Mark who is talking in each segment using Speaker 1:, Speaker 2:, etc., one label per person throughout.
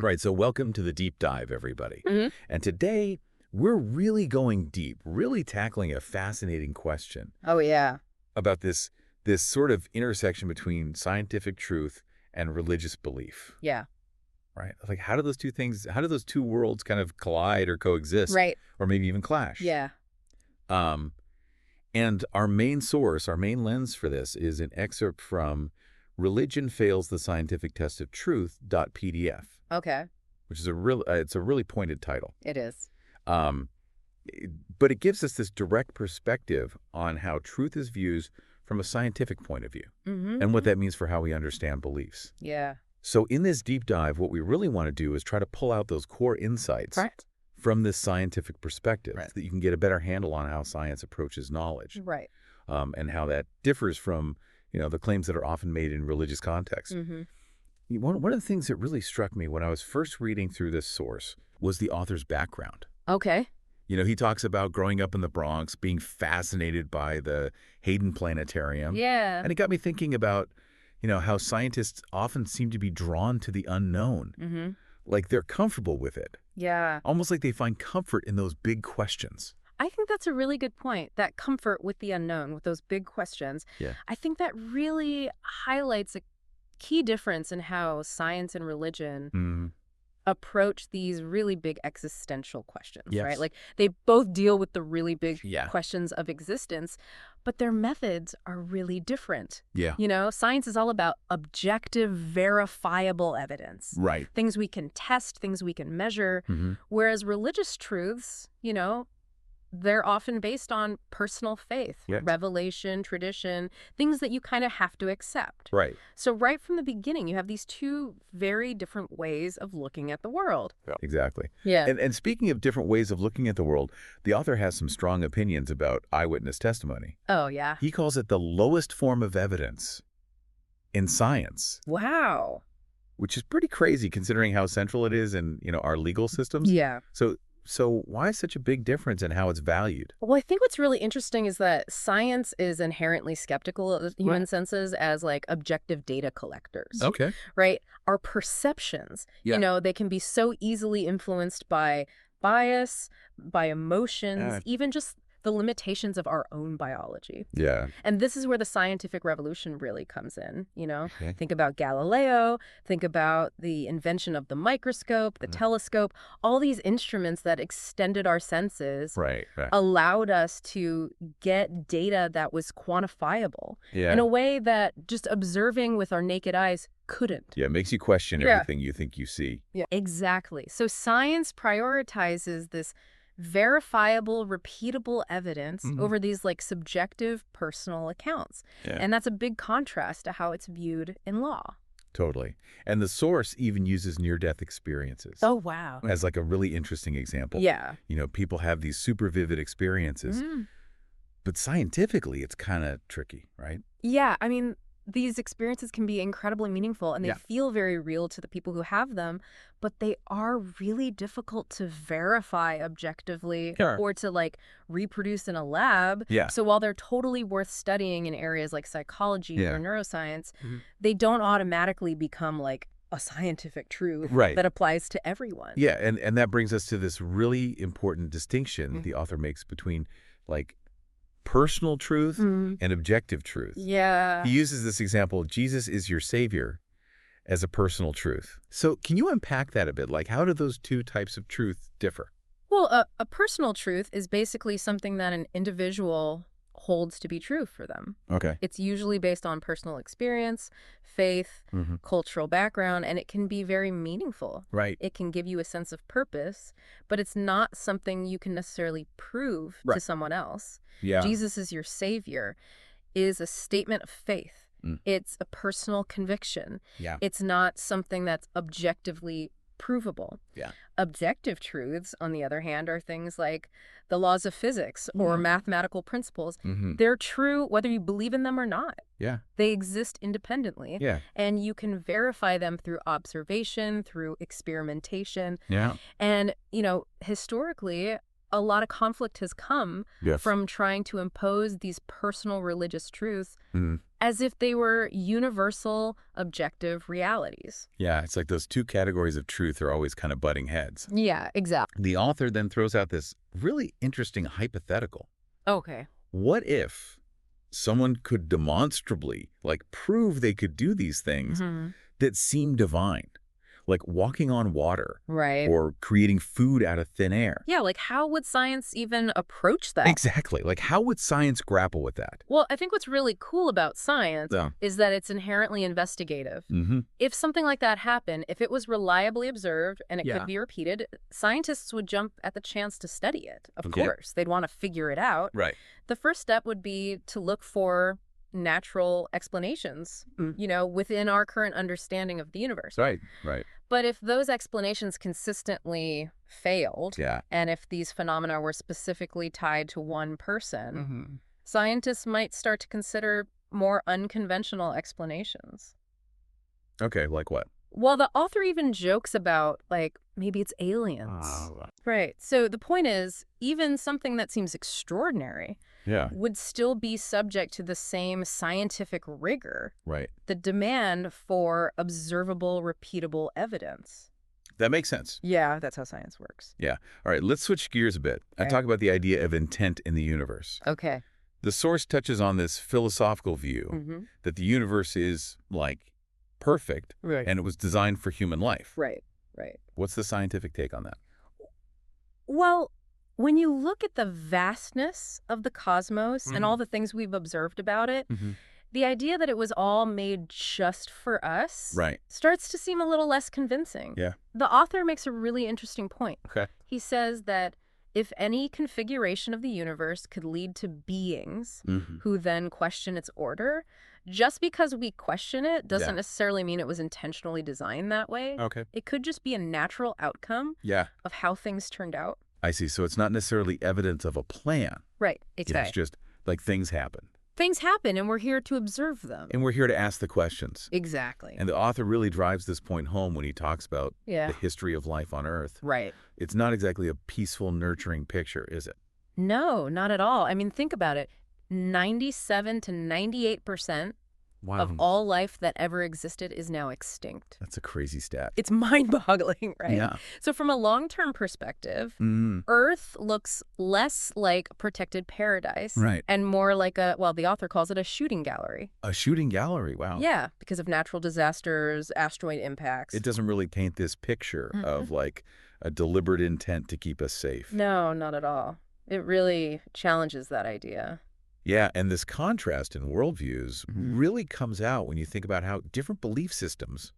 Speaker 1: Right, so welcome to the deep dive, everybody.
Speaker 2: Hmm.
Speaker 1: And today, we're really going deep, really tackling a fascinating question
Speaker 2: Oh, yeah.
Speaker 1: about this sort of intersection between scientific truth and religious belief,
Speaker 2: Yeah.
Speaker 1: right? Like, how do those two worlds kind of collide or coexist,
Speaker 2: Right.
Speaker 1: or maybe even clash?
Speaker 2: Yeah.
Speaker 1: Um, and our main source, our main lens for this is an excerpt from Religion Fails the Scientific Test of Truth.pdf,
Speaker 2: Okay.
Speaker 1: which is it's a really pointed title.
Speaker 2: It is.
Speaker 1: Um, but it gives us this direct perspective on how truth is viewed from a scientific point of view and what that means for how we understand beliefs.
Speaker 2: Yeah.
Speaker 1: So in this deep dive, what we really want to do is try to pull out those core insights
Speaker 2: Right.
Speaker 1: from this scientific perspective
Speaker 2: Right.
Speaker 1: so that you can get a better handle on how science approaches knowledge,
Speaker 2: Right.
Speaker 1: and how that differs from, the claims that are often made in religious contexts. One of the things that really struck me when I was first reading through this source was the author's background.
Speaker 2: Okay.
Speaker 1: He talks about growing up in the Bronx, being fascinated by the Hayden Planetarium.
Speaker 2: Yeah.
Speaker 1: And it got me thinking about, how scientists often seem to be drawn to the unknown. Like they're comfortable with it.
Speaker 2: Yeah.
Speaker 1: Almost like they find comfort in those big questions.
Speaker 2: I think that's a really good point. That comfort with the unknown, with those big questions.
Speaker 1: Yeah.
Speaker 2: I think that really highlights a key difference in how science and religion approach these really big existential questions,
Speaker 1: Yes.
Speaker 2: right? Like they both deal with the really big
Speaker 1: Yeah.
Speaker 2: questions of existence, but their methods are really different.
Speaker 1: Yeah.
Speaker 2: Science is all about objective, verifiable evidence.
Speaker 1: Right.
Speaker 2: Things we can test, things we can measure, whereas religious truths, they're often based on personal faith,
Speaker 1: Yes.
Speaker 2: revelation, tradition, things that you kind of have to accept.
Speaker 1: Right.
Speaker 2: So right from the beginning, you have these two very different ways of looking at the world.
Speaker 1: Yeah. Exactly.
Speaker 2: Yeah.
Speaker 1: And speaking of different ways of looking at the world, the author has some strong opinions about eyewitness testimony.
Speaker 2: Oh, yeah.
Speaker 1: He calls it the lowest form of evidence in science,
Speaker 2: Wow.
Speaker 1: which is pretty crazy considering how central it is in, our legal systems.
Speaker 2: Yeah.
Speaker 1: So why such a big difference in how it's valued?
Speaker 2: Well, I think what's really interesting is that science is inherently skeptical of human senses as like objective data collectors.
Speaker 1: Okay.
Speaker 2: Right? Our perceptions, they can be so easily influenced by bias, by emotions, even just the limitations of our own biology.
Speaker 1: Yeah.
Speaker 2: And this is where the scientific revolution really comes in,
Speaker 1: Okay.
Speaker 2: Think about Galileo, think about the invention of the microscope, the telescope, all these instruments that extended our senses,
Speaker 1: Right.
Speaker 2: allowed us to get data that was quantifiable in a way that just observing with our naked eyes couldn't.
Speaker 1: Yeah, it makes you question everything you think you see.
Speaker 2: Yeah, exactly. So science prioritizes this verifiable, repeatable evidence over these like subjective personal accounts.
Speaker 1: Yeah.
Speaker 2: And that's a big contrast to how it's viewed in law.
Speaker 1: Totally. And the source even uses near-death experiences.
Speaker 2: Oh, wow.
Speaker 1: As like a really interesting example.
Speaker 2: Yeah.
Speaker 1: People have these super vivid experiences, but scientifically it's kind of tricky, right?
Speaker 2: Yeah, I mean, these experiences can be incredibly meaningful and they feel very real to the people who have them, but they are really difficult to verify objectively or to like reproduce in a lab.
Speaker 1: Yeah.
Speaker 2: So while they're totally worth studying in areas like psychology or neuroscience, they don't automatically become like a scientific truth that applies to everyone.
Speaker 1: Yeah, and that brings us to this really important distinction the author makes between like personal truth and objective truth.
Speaker 2: Yeah.
Speaker 1: He uses this example, Jesus is your savior, as a personal truth. So can you unpack that a bit? Like, how do those two types of truth differ?
Speaker 2: Well, a personal truth is basically something that an individual holds to be true for them.
Speaker 1: Okay.
Speaker 2: It's usually based on personal experience, faith, cultural background, and it can be very meaningful.
Speaker 1: Right.
Speaker 2: It can give you a sense of purpose, but it's not something you can necessarily prove to someone else.
Speaker 1: Yeah.
Speaker 2: Jesus is your savior is a statement of faith. It's a personal conviction.
Speaker 1: Yeah.
Speaker 2: It's not something that's objectively provable.
Speaker 1: Yeah.
Speaker 2: Objective truths, on the other hand, are things like the laws of physics or mathematical principles. They're true whether you believe in them or not.
Speaker 1: Yeah.
Speaker 2: They exist independently.
Speaker 1: Yeah.
Speaker 2: And you can verify them through observation, through experimentation.
Speaker 1: Yeah.
Speaker 2: And, historically, a lot of conflict has come from trying to impose these personal religious truths as if they were universal, objective realities.
Speaker 1: Yeah, it's like those two categories of truth are always kind of butting heads.
Speaker 2: Yeah, exactly.
Speaker 1: The author then throws out this really interesting hypothetical.
Speaker 2: Okay.
Speaker 1: What if someone could demonstrably, prove they could do these things that seem divine? Like walking on water.
Speaker 2: Right.
Speaker 1: Or creating food out of thin air.
Speaker 2: Yeah, how would science even approach that?
Speaker 1: Exactly. How would science grapple with that?
Speaker 2: Well, I think what's really cool about science is that it's inherently investigative. If something like that happened, if it was reliably observed and it could be repeated, scientists would jump at the chance to study it, of course. They'd want to figure it out.
Speaker 1: Right.
Speaker 2: The first step would be to look for natural explanations, within our current understanding of the universe.
Speaker 1: Right.
Speaker 2: But if those explanations consistently failed, and if these phenomena were specifically tied to one person, scientists might start to consider more unconventional explanations.
Speaker 1: Okay, like what?
Speaker 2: Well, the author even jokes about, maybe it's aliens. Right. So the point is, even something that seems extraordinary would still be subject to the same scientific rigor.
Speaker 1: Right.
Speaker 2: The demand for observable, repeatable evidence.
Speaker 1: That makes sense.
Speaker 2: Yeah, that's how science works.
Speaker 1: Yeah. All right, let's switch gears a bit and talk about the idea of intent in the universe.
Speaker 2: Okay.
Speaker 1: The source touches on this philosophical view that the universe is, perfect, and it was designed for human life.
Speaker 2: Right.
Speaker 1: What's the scientific take on that?
Speaker 2: Well, when you look at the vastness of the cosmos and all the things we've observed about it, the idea that it was all made just for us starts to seem a little less convincing.
Speaker 1: Yeah.
Speaker 2: The author makes a really interesting point.
Speaker 1: Okay.
Speaker 2: He says that if any configuration of the universe could lead to beings who then question its order, just because we question it doesn't necessarily mean it was intentionally designed that way.
Speaker 1: Okay.
Speaker 2: It could just be a natural outcome of how things turned out.
Speaker 1: I see. So it's not necessarily evidence of a plan.
Speaker 2: Right. Exactly.
Speaker 1: It's just things happen.
Speaker 2: Things happen, and we're here to observe them.
Speaker 1: And we're here to ask the questions.
Speaker 2: Exactly.
Speaker 1: And the author really drives this point home when he talks about
Speaker 2: the
Speaker 1: history of life on Earth.
Speaker 2: Right.
Speaker 1: It's not exactly a peaceful, nurturing picture, is it?
Speaker 2: No, not at all. I mean, think about it. 97 to 98% of all life that ever existed is now extinct.
Speaker 1: That's a crazy stat.
Speaker 2: It's mind-boggling, right?
Speaker 1: Yeah.
Speaker 2: So from a long-term perspective, Earth looks less like a protected paradise and more like the author calls it a shooting gallery.
Speaker 1: A shooting gallery, wow.
Speaker 2: Yeah, because of natural disasters, asteroid impacts.
Speaker 1: It doesn't really paint this picture of a deliberate intent to keep us safe.
Speaker 2: No, not at all. It really challenges that idea.
Speaker 1: Yeah, and this contrast in worldviews really comes out when you think about how different belief systems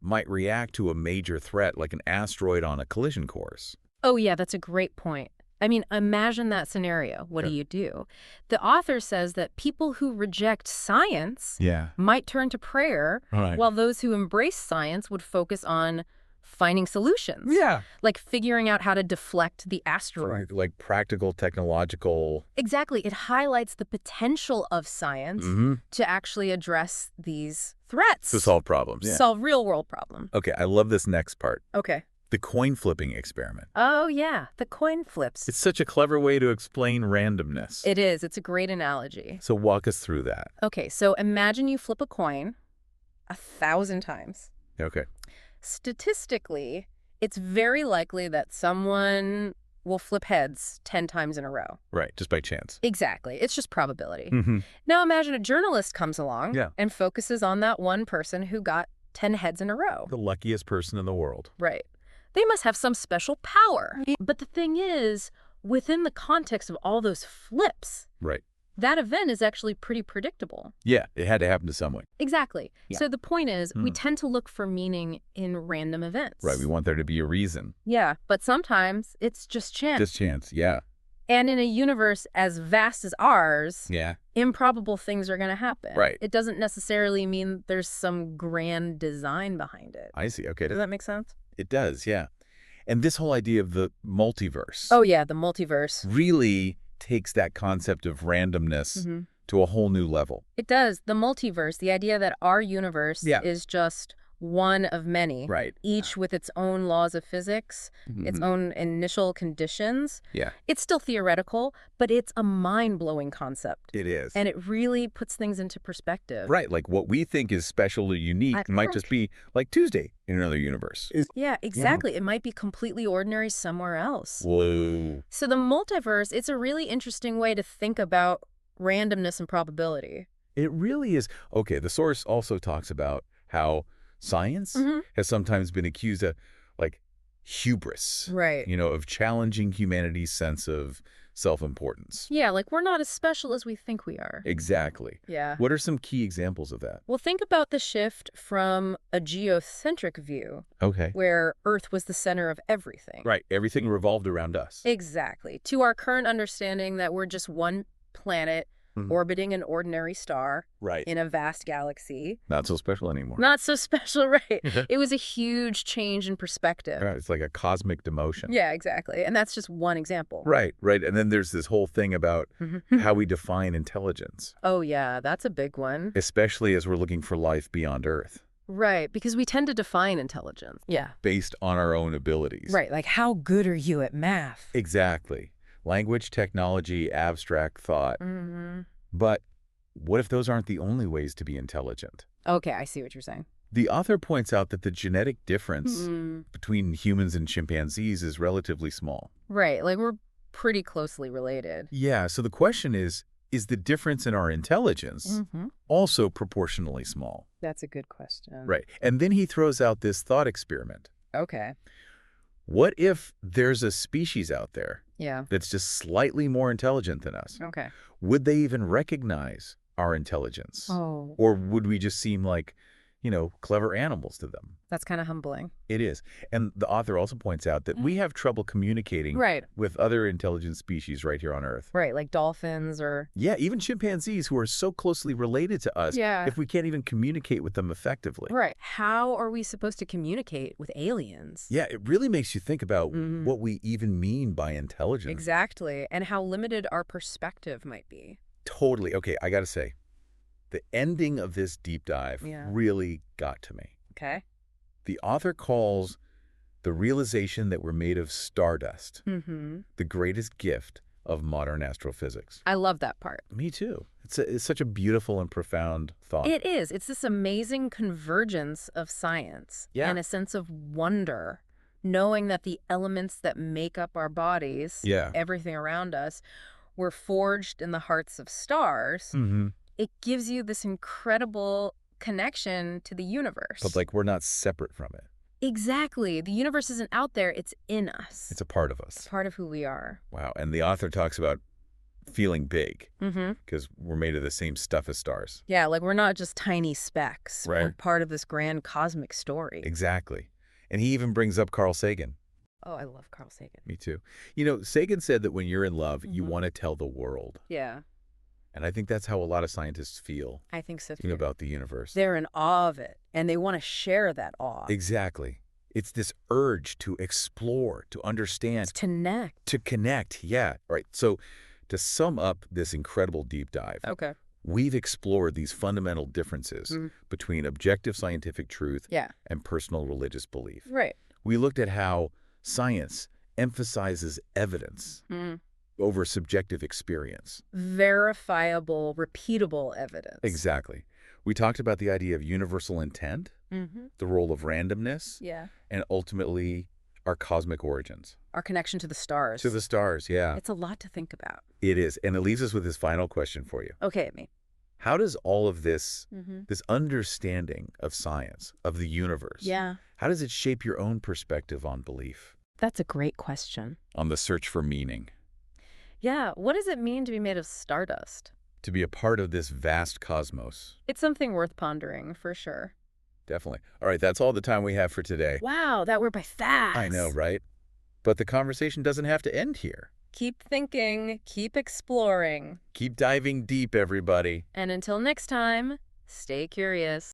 Speaker 1: might react to a major threat like an asteroid on a collision course.
Speaker 2: Oh, yeah, that's a great point. I mean, imagine that scenario. What do you do? The author says that people who reject science might turn to prayer, while those who embrace science would focus on finding solutions. Yeah. Like figuring out how to deflect the asteroid.
Speaker 1: Like practical, technological...
Speaker 2: Exactly. It highlights the potential of science to actually address these threats.
Speaker 1: To solve problems. Yeah.
Speaker 2: Solve real-world problems.
Speaker 1: Okay, I love this next part.
Speaker 2: Okay.
Speaker 1: The coin flipping experiment.
Speaker 2: Oh, yeah. The coin flips.
Speaker 1: It's such a clever way to explain randomness.
Speaker 2: It is. It's a great analogy.
Speaker 1: So walk us through that.
Speaker 2: Okay, so imagine you flip a coin 1,000 times.
Speaker 1: Okay.
Speaker 2: Statistically, it's very likely that someone will flip heads 10 times in a row.
Speaker 1: Right, just by chance.
Speaker 2: Exactly. It's just probability. Now imagine a journalist comes along and focuses on that one person who got 10 heads in a row.
Speaker 1: The luckiest person in the world.
Speaker 2: Right. They must have some special power. But the thing is, within the context of all those flips, that event is actually pretty predictable.
Speaker 1: Yeah, it had to happen to someone.
Speaker 2: Exactly. Yeah. So the point is, we tend to look for meaning in random events.
Speaker 1: Right, we want there to be a reason.
Speaker 2: Yeah, but sometimes it's just chance.
Speaker 1: Just chance, yeah.
Speaker 2: And in a universe as vast as ours, improbable things are going to happen.
Speaker 1: Right.
Speaker 2: It doesn't necessarily mean there's some grand design behind it.
Speaker 1: I see, okay.
Speaker 2: Does that make sense?
Speaker 1: It does, yeah. And this whole idea of the multiverse.
Speaker 2: Oh, yeah, the multiverse.
Speaker 1: Really takes that concept of randomness to a whole new level.
Speaker 2: It does. The multiverse, the idea that our universe is just one of many.
Speaker 1: Right.
Speaker 2: Each with its own laws of physics, its own initial conditions.
Speaker 1: Yeah.
Speaker 2: It's still theoretical, but it's a mind-blowing concept.
Speaker 1: It is.
Speaker 2: And it really puts things into perspective.
Speaker 1: Right. Like what we think is special or unique might just be like Tuesday in another universe.
Speaker 2: Yeah, exactly. It might be completely ordinary somewhere else.
Speaker 1: Whoa.
Speaker 2: So the multiverse, it's a really interesting way to think about randomness and probability.
Speaker 1: It really is. Okay, the source also talks about how science has sometimes been accused of, like, hubris.
Speaker 2: Right.
Speaker 1: You know, of challenging humanity's sense of self-importance.
Speaker 2: Yeah, like we're not as special as we think we are.
Speaker 1: Exactly.
Speaker 2: Yeah.
Speaker 1: What are some key examples of that?
Speaker 2: Well, think about the shift from a geocentric view, where Earth was the center of everything.
Speaker 1: Right. Everything revolved around us.
Speaker 2: Exactly. To our current understanding that we're just one planet orbiting an ordinary star in a vast galaxy.
Speaker 1: Not so special anymore.
Speaker 2: Not so special, right. It was a huge change in perspective.
Speaker 1: Right. It's like a cosmic demotion.
Speaker 2: Yeah, exactly. And that's just one example.
Speaker 1: Right, right. And then there's this whole thing about how we define intelligence.
Speaker 2: Oh, yeah, that's a big one.
Speaker 1: Especially as we're looking for life beyond Earth.
Speaker 2: Right, because we tend to define intelligence. Yeah.
Speaker 1: Based on our own abilities.
Speaker 2: Right, like how good are you at math?
Speaker 1: Exactly. Language, technology, abstract thought. But what if those aren't the only ways to be intelligent?
Speaker 2: Okay, I see what you're saying.
Speaker 1: The author points out that the genetic difference between humans and chimpanzees is relatively small.
Speaker 2: Right, like we're pretty closely related.
Speaker 1: Yeah, so the question is the difference in our intelligence also proportionally small?
Speaker 2: That's a good question.
Speaker 1: Right. And then he throws out this thought experiment.
Speaker 2: Okay.
Speaker 1: What if there's a species out there
Speaker 2: Yeah.
Speaker 1: that's just slightly more intelligent than us?
Speaker 2: Okay.
Speaker 1: Would they even recognize our intelligence?
Speaker 2: Oh.
Speaker 1: Or would we just seem like, you know, clever animals to them?
Speaker 2: That's kind of humbling.
Speaker 1: It is. And the author also points out that we have trouble communicating with other intelligent species right here on Earth.
Speaker 2: Right, like dolphins or...
Speaker 1: Yeah, even chimpanzees who are so closely related to us if we can't even communicate with them effectively.
Speaker 2: Right. How are we supposed to communicate with aliens?
Speaker 1: Yeah, it really makes you think about what we even mean by intelligence.
Speaker 2: Exactly. And how limited our perspective might be.
Speaker 1: Totally. Okay, I got to say, the ending of this deep dive really got to me.
Speaker 2: Okay.
Speaker 1: The author calls the realization that we're made of stardust the greatest gift of modern astrophysics.
Speaker 2: I love that part.
Speaker 1: Me too. It's such a beautiful and profound thought.
Speaker 2: It is. It's this amazing convergence of science and a sense of wonder, knowing that the elements that make up our bodies, everything around us, were forged in the hearts of stars. It gives you this incredible connection to the universe.
Speaker 1: But like we're not separate from it.
Speaker 2: Exactly. The universe isn't out there. It's in us.
Speaker 1: It's a part of us.
Speaker 2: It's part of who we are.
Speaker 1: Wow. And the author talks about feeling big because we're made of the same stuff as stars.
Speaker 2: Yeah, like we're not just tiny specks. Right. We're part of this grand cosmic story.
Speaker 1: Exactly. And he even brings up Carl Sagan.
Speaker 2: Oh, I love Carl Sagan.
Speaker 1: Me too. You know, Sagan said that when you're in love, you want to tell the world.
Speaker 2: Yeah.
Speaker 1: And I think that's how a lot of scientists feel.
Speaker 2: I think so too.
Speaker 1: You know, about the universe.
Speaker 2: They're in awe of it, and they want to share that awe.
Speaker 1: Exactly. It's this urge to explore, to understand.
Speaker 2: To connect.
Speaker 1: To connect, yeah. All right, so to sum up this incredible deep dive, we've explored these fundamental differences between objective scientific truth and personal religious belief.
Speaker 2: Right.
Speaker 1: We looked at how science emphasizes evidence over subjective experience.
Speaker 2: Verifiable, repeatable evidence.
Speaker 1: Exactly. We talked about the idea of universal intent, the role of randomness, and ultimately our cosmic origins.
Speaker 2: Our connection to the stars.
Speaker 1: To the stars, yeah.
Speaker 2: It's a lot to think about.
Speaker 1: It is. And it leaves us with this final question for you.
Speaker 2: Okay, me.
Speaker 1: How does all of this, this understanding of science, of the universe, how does it shape your own perspective on belief?
Speaker 2: That's a great question.
Speaker 1: On the search for meaning.
Speaker 2: Yeah, what does it mean to be made of stardust?
Speaker 1: To be a part of this vast cosmos.
Speaker 2: It's something worth pondering, for sure.
Speaker 1: Definitely. All right, that's all the time we have for today.
Speaker 2: Wow, that went by fast.
Speaker 1: I know, right? But the conversation doesn't have to end here.
Speaker 2: Keep thinking, keep exploring.
Speaker 1: Keep diving deep, everybody.
Speaker 2: And until next time, stay curious.